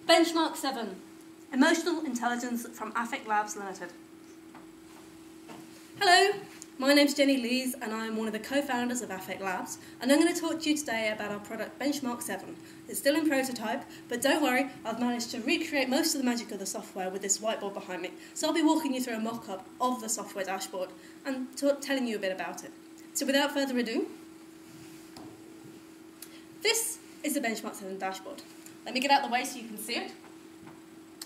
Benchmark7, Emotional Intelligence from Affect Labs Limited. Hello, my name's Jenny Lees and I'm one of the co-founders of Affect Labs, and I'm going to talk to you today about our product Benchmark7. It's still in prototype, but don't worry, I've managed to recreate most of the magic of the software with this whiteboard behind me, so I'll be walking you through a mock-up of the software dashboard and telling you a bit about it. So without further ado, this is the Benchmark7 dashboard. Let me get out of the way so you can see it.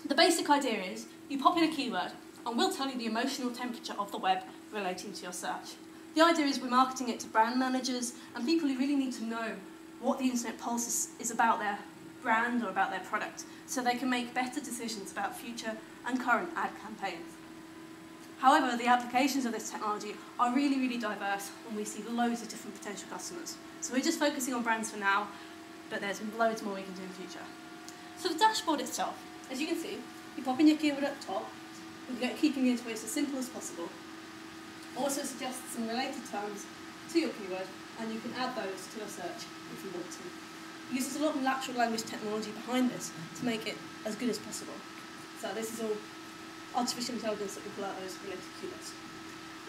The basic idea is you pop in a keyword and we'll tell you the emotional temperature of the web relating to your search. The idea is we're marketing it to brand managers and people who really need to know what the internet pulse is about their brand or about their product, so they can make better decisions about future and current ad campaigns. However, the applications of this technology are really, really diverse and we see loads of different potential customers. So we're just focusing on brands for now, but there's loads more we can do in the future. So the dashboard itself, as you can see, you pop in your keyword at the top, keeping the interface as simple as possible. Also suggests some related terms to your keyword, and you can add those to your search if you want to. It uses a lot of natural language technology behind this to make it as good as possible. So this is all artificial intelligence that will pull out those related keywords.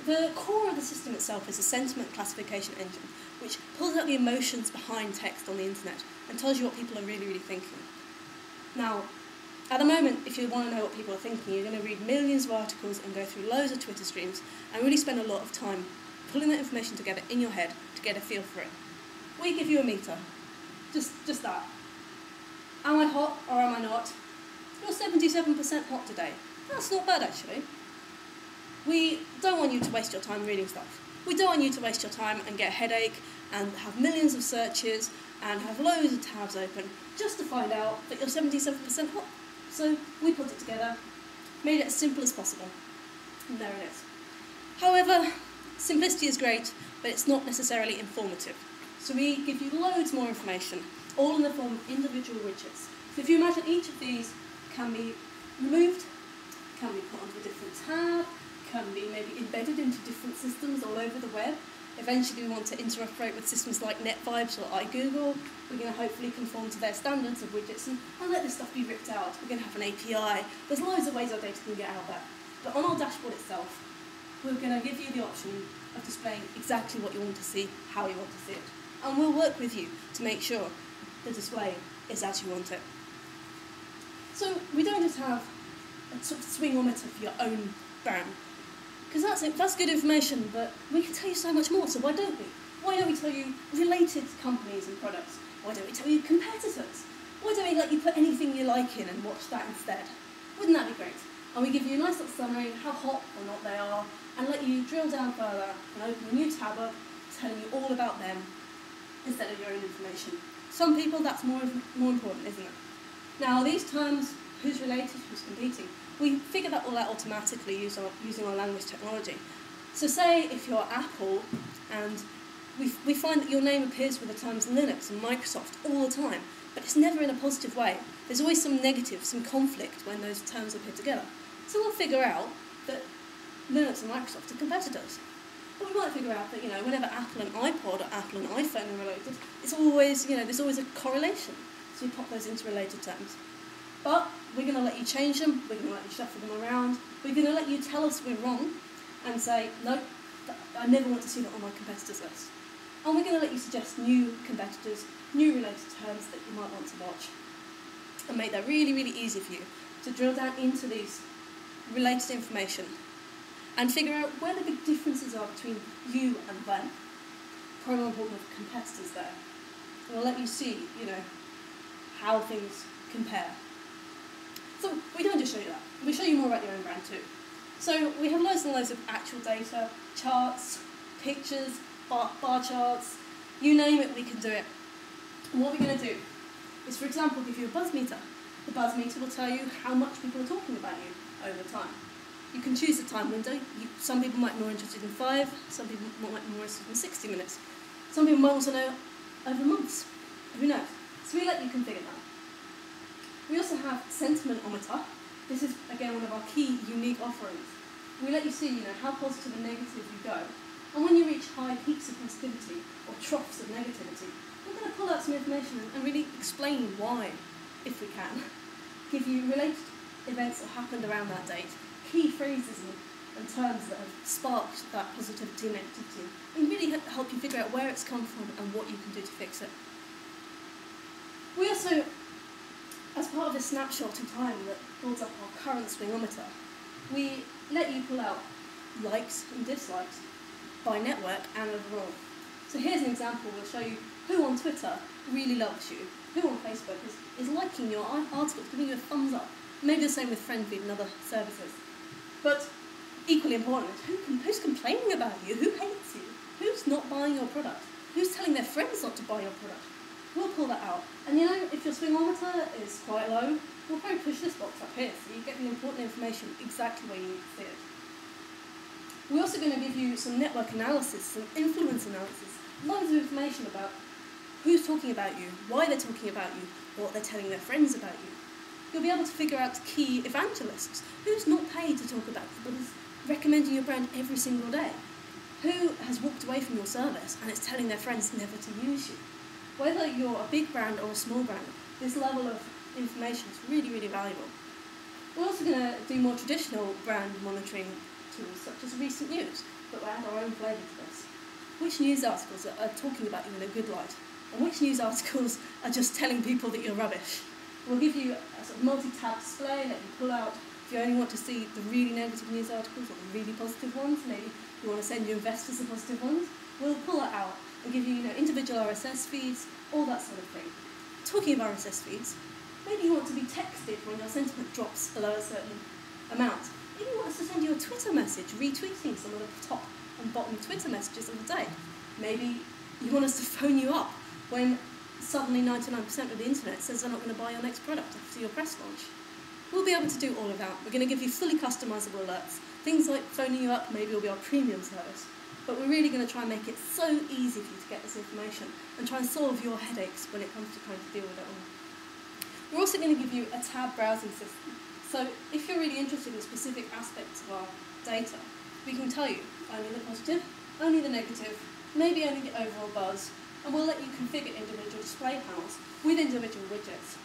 The core of the system itself is a sentiment classification engine, which pulls out the emotions behind text on the internet and tells you what people are really, really thinking. Now, at the moment, if you want to know what people are thinking, you're going to read millions of articles and go through loads of Twitter streams and really spend a lot of time pulling that information together in your head to get a feel for it. We give you a meter. Just that. Am I hot or am I not? You're 77% hot today. That's not bad, actually. We don't want you to waste your time reading stuff. We don't want you to waste your time and get a headache and have millions of searches and have loads of tabs open just to find out that you're 77% hot. So we put it together, made it as simple as possible, and there it is. However, simplicity is great, but it's not necessarily informative. So we give you loads more information, all in the form of individual widgets. So if you imagine each of these can be removed, can be put onto a different tab, can be maybe embedded into different systems all over the web. Eventually we want to interoperate with systems like NetVibes or iGoogle. We're going to hopefully conform to their standards of widgets and let this stuff be ripped out. We're going to have an API. There's loads of ways our data can get out there. But on our dashboard itself, we're going to give you the option of displaying exactly what you want to see, how you want to see it. And we'll work with you to make sure the display is as you want it. So we don't just have a sort of swingometer for your own brand. Because that's good information, but we can tell you so much more, so why don't we? Why don't we tell you related companies and products? Why don't we tell you competitors? Why don't we let you put anything you like in and watch that instead? Wouldn't that be great? And we give you a nice little summary of how hot or not they are, and let you drill down further and open a new tab up telling you all about them instead of your own information. Some people that's more important, isn't it? Now these terms, who's related, who's competing, we figure that all out automatically using our language technology. So say if you're Apple and we find that your name appears with the terms Linux and Microsoft all the time, but it's never in a positive way. There's always some negative, some conflict when those terms appear together. So we'll figure out that Linux and Microsoft are competitors. But we might figure out that, whenever Apple and iPod or Apple and iPhone are related, it's always, there's always a correlation. So we pop those into related terms. But we're going to let you change them, we're going to let you shuffle them around, we're going to let you tell us we're wrong and say, no, I never want to see that on my competitors list. And we're going to let you suggest new competitors, new related terms that you might want to watch. And make that really, really easy for you to drill down into these related information and figure out where the big differences are between you and them. Probably more important with competitors there. And we'll let you see, how things compare. So we don't just show you that, we show you more about your own brand too. So we have loads and loads of actual data, charts, pictures, bar charts, you name it, we can do it. And what we're going to do is, for example, give you a buzz meter. The buzz meter will tell you how much people are talking about you over time. You can choose the time window. Some people might be more interested in 5, some people might be more interested in 60 minutes. Some people might also know over months. Who knows? So we let you configure that. We also have sentiment-ometer. This is, again, one of our key unique offerings. We let you see, how positive and negative you go. And when you reach high peaks of positivity or troughs of negativity, we're going to pull out some information and really explain why, if we can. give you related events that happened around that date, key phrases and terms that have sparked that positivity and negativity, and really help you figure out where it's come from and what you can do to fix it. We also, as part of this snapshot in time that builds up our current swingometer, we let you pull out likes and dislikes by network and overall. So here's an example. We'll show you who on Twitter really loves you, who on Facebook is liking your articles, giving you a thumbs up. Maybe the same with FriendFeed and other services. But equally important, who's complaining about you? Who hates you? Who's not buying your product? Who's telling their friends not to buy your product? We'll pull that out. And you know, if your swingometer is quite low, we'll probably push this box up here so you get the important information exactly where you need to see it. We're also going to give you some network analysis, some influence analysis, loads of information about who's talking about you, why they're talking about you, what they're telling their friends about you. You'll be able to figure out key evangelists, who's not paid to talk about you, but is recommending your brand every single day, who has walked away from your service and is telling their friends never to use you. Whether you're a big brand or a small brand, this level of information is really, really valuable. We're also going to do more traditional brand monitoring tools, such as recent news, but we'll add our own flavour to this. Which news articles are talking about you in a good light, and which news articles are just telling people that you're rubbish. We'll give you a sort of multi-tab display, let you pull out if you only want to see the really negative news articles or the really positive ones. Maybe you want to send your investors the positive ones. We'll pull that out and give you, individual RSS feeds, all that sort of thing. Talking of RSS feeds, maybe you want to be texted when your sentiment drops below a certain amount. Maybe you want us to send you a Twitter message retweeting some of the top and bottom Twitter messages of the day. Maybe you want us to phone you up when suddenly 99% of the internet says they're not going to buy your next product after your press launch. We'll be able to do all of that. We're going to give you fully customizable alerts. Things like phoning you up maybe will be our premium service. But we're really going to try and make it so easy for you to get this information and try and solve your headaches when it comes to trying to deal with it all. We're also going to give you a tab browsing system. So if you're really interested in specific aspects of our data, we can tell you only the positive, only the negative, maybe only the overall buzz, and we'll let you configure individual display panels with individual widgets.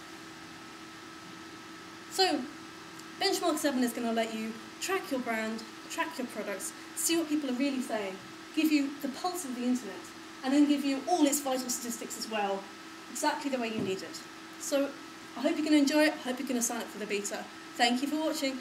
So Benchmark7 is going to let you track your brand, track your products, see what people are really saying, give you the pulse of the internet, and then give you all its vital statistics as well, exactly the way you need it. So I hope you're going to enjoy it. I hope you're going to sign up for the beta. Thank you for watching.